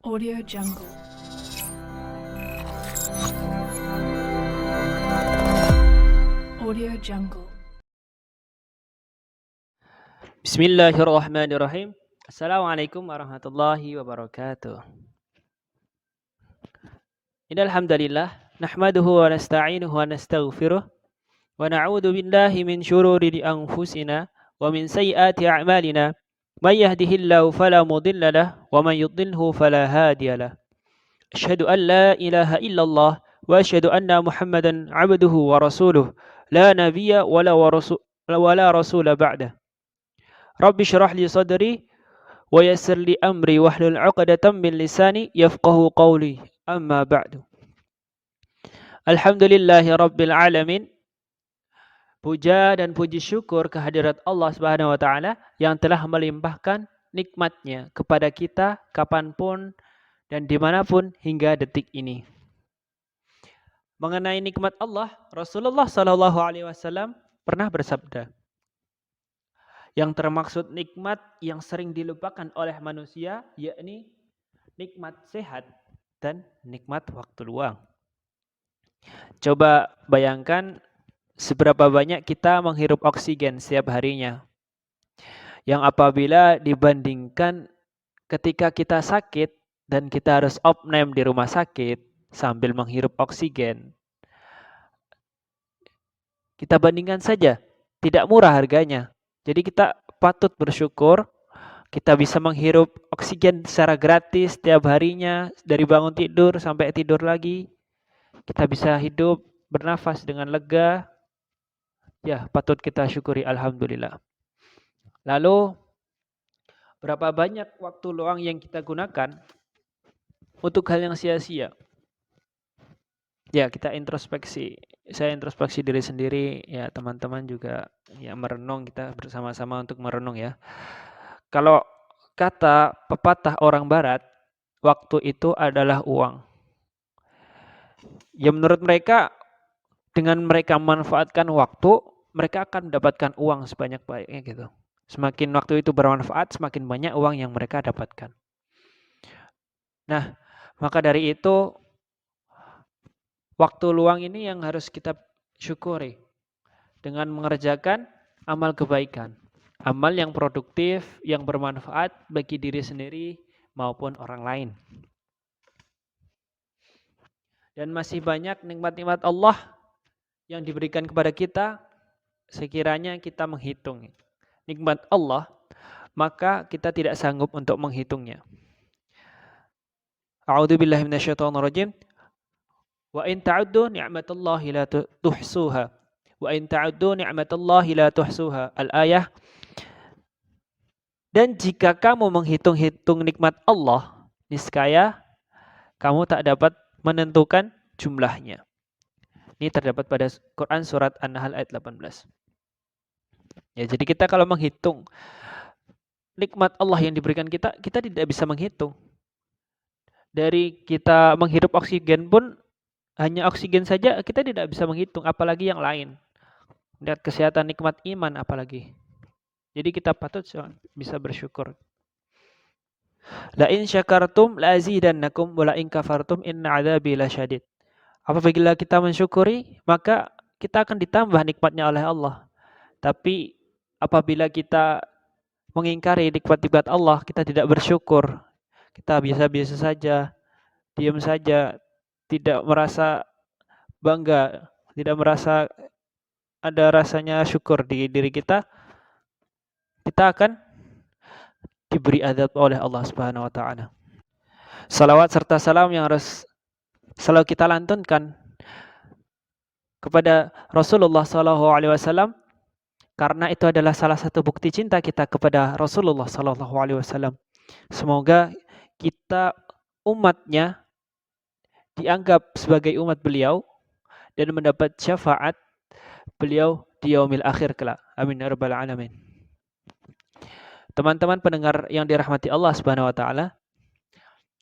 Audio Jungle. Audio Jungle. Bismillahirrahmanirrahim. Assalamualaikum warahmatullahi wabarakatuh. Innal hamdalillah nahmaduhu wa nasta'inuhu wa nastaghfiruh wa na'udzu billahi min shururi anfusina wa min sayyiati a'malina. May yahdihillahu fala mudilla lahu wa may yudlilhu fala hadiya lahu. Asyhadu an la ilaha illallah wa asyhadu anna Muhammadan 'abduhu wa rasuluh. La nabiyya wala rasula ba'dah. Rabbi syrah li sadri wa yassir li amri wahlul 'uqdatam min lisani yafqahu qawli. Amma ba'du. Alhamdulillahi rabbil alamin. Puja dan puji syukur kehadirat Allah Subhanahu wa taala yang telah melimpahkan nikmatnya kepada kita kapanpun dan dimanapun hingga detik ini. Mengenai nikmat Allah, Rasulullah Shallallahu Alaihi Wasallam pernah bersabda, yang termaksud nikmat yang sering dilupakan oleh manusia, yakni nikmat sehat dan nikmat waktu luang. Coba bayangkan seberapa banyak kita menghirup oksigen setiap harinya. Yang apabila dibandingkan ketika kita sakit dan kita harus opname di rumah sakit sambil menghirup oksigen, kita bandingkan saja, tidak murah harganya. Jadi kita patut bersyukur kita bisa menghirup oksigen secara gratis setiap harinya, dari bangun tidur sampai tidur lagi. Kita bisa hidup, bernafas dengan lega. Ya, patut kita syukuri, alhamdulillah. Lalu, berapa banyak waktu luang yang kita gunakan untuk hal yang sia-sia? Ya, kita introspeksi. Saya introspeksi diri sendiri, ya teman-teman juga ya merenung, kita bersama-sama untuk merenung ya. Kalau kata pepatah orang barat, waktu itu adalah uang. Ya menurut mereka, dengan mereka memanfaatkan waktu, mereka akan mendapatkan uang sebanyak-banyaknya gitu. Semakin waktu itu bermanfaat, semakin banyak uang yang mereka dapatkan. Nah, maka dari itu, waktu luang ini yang harus kita syukuri dengan mengerjakan amal kebaikan. Amal yang produktif, yang bermanfaat bagi diri sendiri maupun orang lain. Dan masih banyak nikmat-nikmat Allah yang diberikan kepada kita, sekiranya kita menghitung nikmat Allah, maka kita tidak sanggup untuk menghitungnya. A'udzubillahi minasyaitonirrajim. Wa in ta'uddu ni'matallahi la tuhsuha. Wa in ta'uddu ni'matallahi la tuhsuha. Al-ayah. Dan jika kamu menghitung-hitung nikmat Allah, niscaya kamu tak dapat menentukan jumlahnya. Ini terdapat pada Quran surat An-Nahl ayat 18. Ya, jadi kita kalau menghitung nikmat Allah yang diberikan kita, kita tidak bisa menghitung. Dari kita menghirup oksigen pun, hanya oksigen saja kita tidak bisa menghitung, apalagi yang lain. Lihat kesehatan, nikmat iman apalagi. Jadi kita patut bisa bersyukur. La in syakartum la azidannakum wa la in kafartum inna adzabi lasyadid. Apabila kita mensyukuri, maka kita akan ditambah nikmatnya oleh Allah. Tapi apabila kita mengingkari nikmat-nikmat Allah, kita tidak bersyukur, kita biasa-biasa saja, diam saja, tidak merasa bangga, tidak merasa ada rasanya syukur di diri kita, kita akan diberi azab oleh Allah Subhanahu wa taala. Salawat serta salam yang harus selalu kita lantunkan kepada Rasulullah sallallahu alaihi wasallam, karena itu adalah salah satu bukti cinta kita kepada Rasulullah sallallahu alaihi wasallam. Semoga kita umatnya dianggap sebagai umat beliau dan mendapat syafaat beliau di yaumil akhir kelak. Amin ya rabbal alamin. Teman-teman pendengar yang dirahmati Allah Subhanahu wa taala,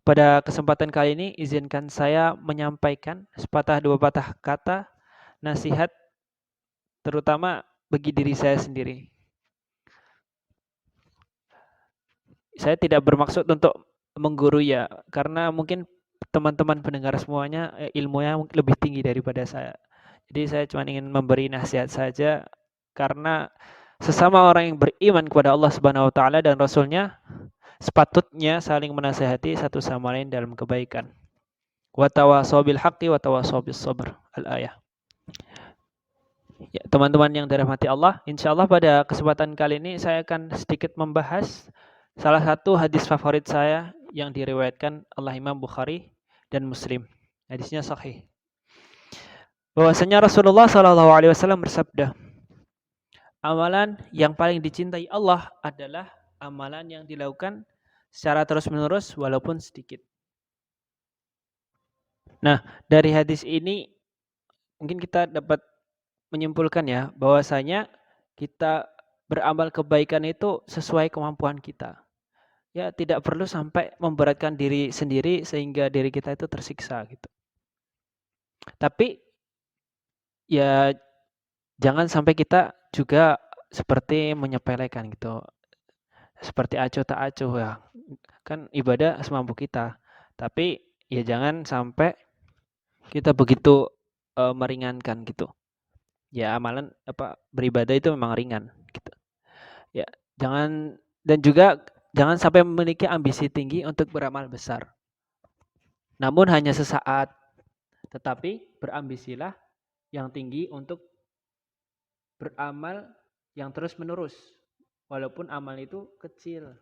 pada kesempatan kali ini izinkan saya menyampaikan sepatah dua patah kata nasihat terutama bagi diri saya sendiri. Saya tidak bermaksud untuk menggurui ya, karena mungkin teman-teman pendengar semuanya ilmunya lebih tinggi daripada saya. Jadi saya cuma ingin memberi nasihat saja karena sesama orang yang beriman kepada Allah Subhanahu wa taala dan rasulnya sepatutnya saling menasihati satu sama lain dalam kebaikan. Wa tawasau bil haqqi wa tawasau bis sabr. Al-ayah. Ya, teman-teman yang dirahmati Allah, insya Allah pada kesempatan kali ini saya akan sedikit membahas salah satu hadis favorit saya yang diriwayatkan oleh Imam Bukhari dan Muslim. Hadisnya sahih. Bahwasanya Rasulullah SAW bersabda, amalan yang paling dicintai Allah adalah amalan yang dilakukan secara terus-menerus walaupun sedikit. Nah, dari hadis ini mungkin kita dapat menyimpulkan ya bahwasanya kita beramal kebaikan itu sesuai kemampuan kita. Ya, tidak perlu sampai memberatkan diri sendiri sehingga diri kita itu tersiksa gitu. Tapi ya jangan sampai kita juga seperti menyepelekan gitu. Seperti acuh tak acuh ya. Kan ibadah semampu kita. Tapi ya jangan sampai kita begitu meringankan gitu. Ya amalan beribadah itu memang ringan gitu. Ya, dan juga jangan sampai memiliki ambisi tinggi untuk beramal besar. Namun hanya sesaat, tetapi berambisilah yang tinggi untuk beramal yang terus-menerus. Walaupun amal itu kecil,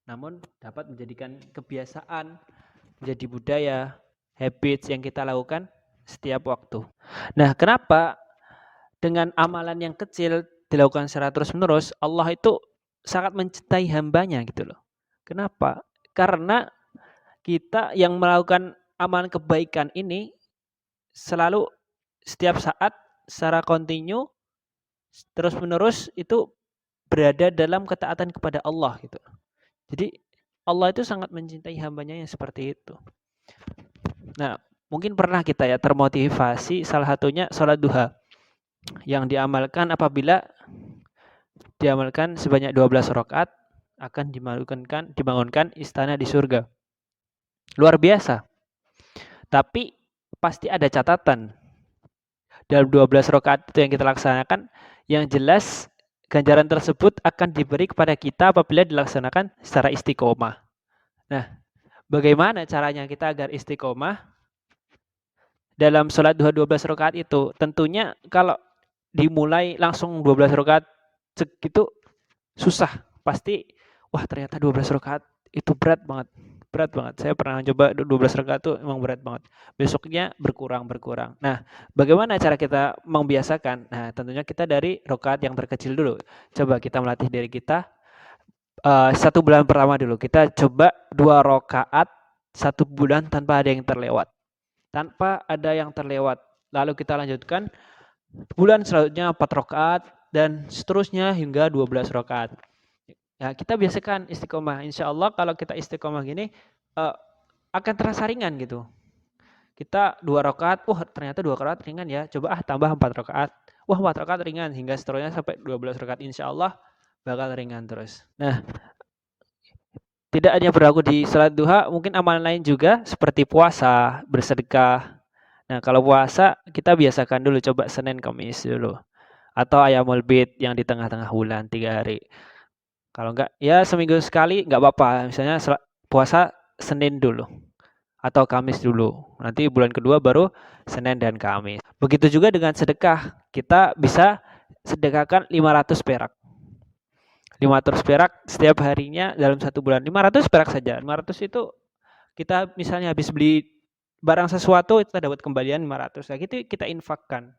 namun dapat menjadikan kebiasaan, menjadi budaya, habits yang kita lakukan setiap waktu. Nah, kenapa dengan amalan yang kecil dilakukan secara terus-menerus, Allah itu sangat mencintai hambanya gitu loh. Kenapa? Karena kita yang melakukan amalan kebaikan ini selalu setiap saat secara kontinu terus-menerus itu berada dalam ketaatan kepada Allah gitu. Jadi Allah itu sangat mencintai hambanya yang seperti itu. Nah, mungkin pernah kita ya termotivasi salah satunya sholat duha yang diamalkan sebanyak 12 rakaat akan dibangunkan istana di surga. Luar biasa. Tapi pasti ada catatan. Dalam 12 rakaat itu yang kita laksanakan, yang jelas ganjaran tersebut akan diberi kepada kita apabila dilaksanakan secara istiqomah. Nah, bagaimana caranya kita agar istiqomah dalam sholat duha 12 rakaat itu? Tentunya kalau dimulai langsung 12 rakaat itu susah. Pasti wah ternyata 12 rakaat itu berat banget. Berat banget. Saya pernah coba 12 rakaat itu emang berat banget. Besoknya berkurang. Nah, bagaimana cara kita membiasakan? Nah, tentunya kita dari rakaat yang terkecil dulu. Coba kita melatih diri kita 1 bulan pertama dulu. Kita coba 2 rakaat 1 bulan tanpa ada yang terlewat. Lalu kita lanjutkan bulan selanjutnya 4 rakaat dan seterusnya hingga 12 rakaat. Ya, kita biasakan istiqomah. Insya Allah kalau kita istiqomah gini akan terasa ringan gitu. Kita 2 rakaat, ternyata 2 rakaat ringan ya. Coba tambah 4 rakaat. 4 rakaat ringan hingga seterusnya sampai 12 rakaat. Insya Allah bakal ringan terus. Nah, tidak hanya berlaku di salat duha, mungkin amalan lain juga seperti puasa, bersedekah. Nah, kalau puasa kita biasakan dulu coba Senin Kamis dulu. Atau Ayamul Bid yang di tengah-tengah bulan 3 hari. Kalau enggak ya seminggu sekali enggak apa-apa. Misalnya puasa Senin dulu atau Kamis dulu. Nanti bulan kedua baru Senin dan Kamis. Begitu juga dengan sedekah. Kita bisa sedekahkan 500 perak. 500 perak setiap harinya dalam 1 bulan. 500 perak saja. 500 itu kita misalnya habis beli barang sesuatu kita dapat kembalian 500. Nah, gitu kita infakkan.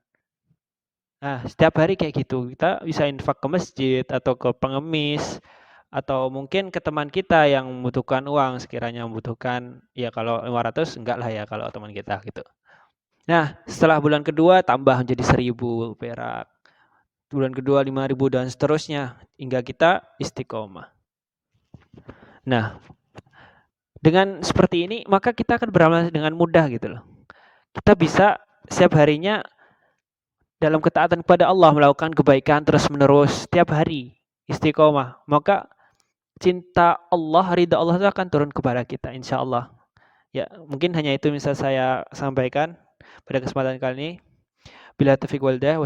Nah, setiap hari kayak gitu. Kita bisa infak ke masjid atau ke pengemis atau mungkin ke teman kita yang membutuhkan uang sekiranya membutuhkan. Ya kalau 500 enggak lah ya kalau teman kita gitu. Nah, setelah bulan kedua tambah menjadi 1.000 perak. Bulan kedua 5.000 dan seterusnya hingga kita istiqomah. Nah, dengan seperti ini maka kita akan beramal dengan mudah gitu loh. Kita bisa setiap harinya dalam ketaatan kepada Allah melakukan kebaikan terus-menerus setiap hari istiqomah. Maka cinta Allah, ridha Allah itu akan turun kepada kita, insya Allah. Ya, mungkin hanya itu bisa saya sampaikan pada kesempatan kali ini. Bila taufiq wal hidayah.